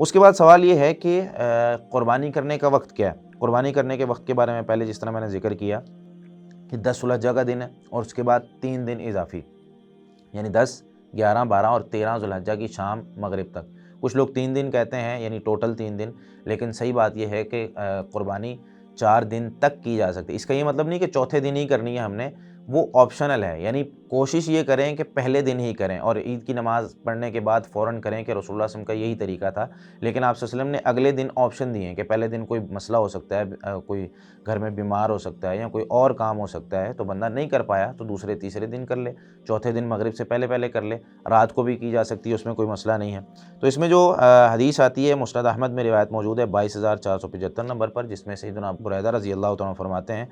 اس کے بعد سوال یہ ہے کہ قربانی کرنے کا وقت کیا ہے؟ قربانی کرنے کے وقت کے بارے میں پہلے جس طرح میں نے ذکر کیا کہ 10 ذوالحجہ کا دن ہے اور اس کے بعد 3 دن اضافی، یعنی 10، 11، 12 اور 13 ذوالحجہ کی شام مغرب تک۔ کچھ لوگ 3 دن کہتے ہیں، یعنی ٹوٹل 3 دن، لیکن صحیح بات یہ ہے کہ قربانی 4 دن تک کی جا سکتی ہے۔ اس کا یہ مطلب نہیں کہ چوتھے دن ہی کرنی ہے ہم نے، وہ آپشنل ہے، یعنی کوشش یہ کریں کہ پہلے دن ہی کریں اور عید کی نماز پڑھنے کے بعد فوراً کریں، کہ رسول اللہ صلی اللہ علیہ وسلم کا یہی طریقہ تھا۔ لیکن آپ صلی اللہ علیہ وسلم نے اگلے دن آپشن دیے ہیں کہ پہلے دن کوئی مسئلہ ہو سکتا ہے، کوئی گھر میں بیمار ہو سکتا ہے یا کوئی اور کام ہو سکتا ہے، تو بندہ نہیں کر پایا تو دوسرے تیسرے دن کر لے، چوتھے دن مغرب سے پہلے کر لے، رات کو بھی کی جا سکتی ہے، اس میں کوئی مسئلہ نہیں ہے۔ تو اس میں جو حدیث آتی ہے، مسند احمد میں روایت موجود ہے 22,475 نمبر پر، جس میں سیدنا ابو ہریرہ رضی اللہ تعالیٰ عنہ فرماتے ہیں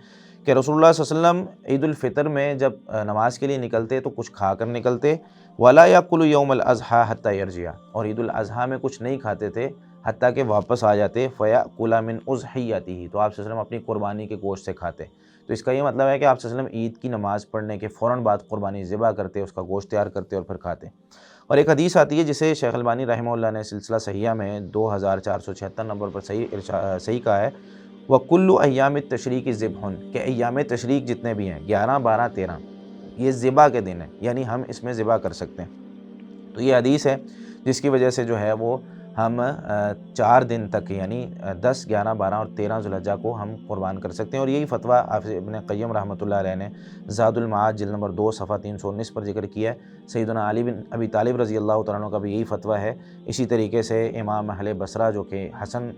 کہ رسول اللہ صلی اللہ علیہ وسلم عید الفطر میں جب نماز کے لیے نکلتے تو کچھ کھا کر نکلتے، ولا یاکل یوم الاضحیٰ حتی یرجع، اور عید الاضحیٰ میں کچھ نہیں کھاتے تھے حتیٰ کہ واپس آ جاتے، فیأکل من اضحیتہ، تو آپ صلی اللہ علیہ وسلم اپنی قربانی کے گوشت سے کھاتے۔ تو اس کا یہ مطلب ہے کہ آپ صلی اللہ علیہ وسلم عید کی نماز پڑھنے کے فوراً بعد قربانی ذبح کرتے، اس کا گوشت تیار کرتے اور پھر کھاتے۔ اور ایک حدیث آتی ہے جسے شیخ البانی رحمہ اللہ نے سلسلہ صحیحہ میں 2476 نمبر پر صحیح کہا ہے، وَكُلُّ أَيَّامِ التَّشْرِيقِ ذِبْحٌ، کہ ایام تشریق جتنے بھی ہیں 11، 12، 13 یہ ذبح کے دن ہیں، یعنی ہم اس میں ذبح کر سکتے ہیں۔ تو یہ حدیث ہے جس کی وجہ سے جو ہے وہ ہم 4 دن تک، یعنی 10، 11، 12 اور 13 ذوالحجہ کو ہم قربان کر سکتے ہیں، اور یہی فتویٰ حافظ ابن قیم رحمۃ اللہ علیہ نے زاد المعاد جلد نمبر 2 صفحہ 319 پر ذکر کیا ہے۔ سیدنا علی بن ابی طالب رضی اللہ تعالیٰ عنہ کا بھی یہی فتویٰ ہے۔ اسی طریقے سے امام اہل بصرہ جو کہ حسن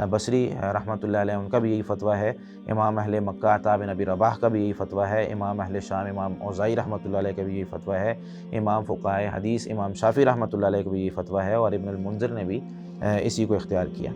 بصری رحمۃ اللہ علیہ، ان کا بھی یہی فتویٰ ہے۔ امام اہل مکہ عطا بن ابی رباح کا بھی یہی فتویٰ ہے۔ امام اہل شام امام اوزاعی رحمۃ اللہ علیہ کا بھی یہی فتویٰ ہے۔ امام فقہائے حدیث امام شافعی رحمۃ اللہ علیہ کا بھی یہی فتویٰ ہے، اور ابن المنذر نے بھی اسی کو اختیار کیا۔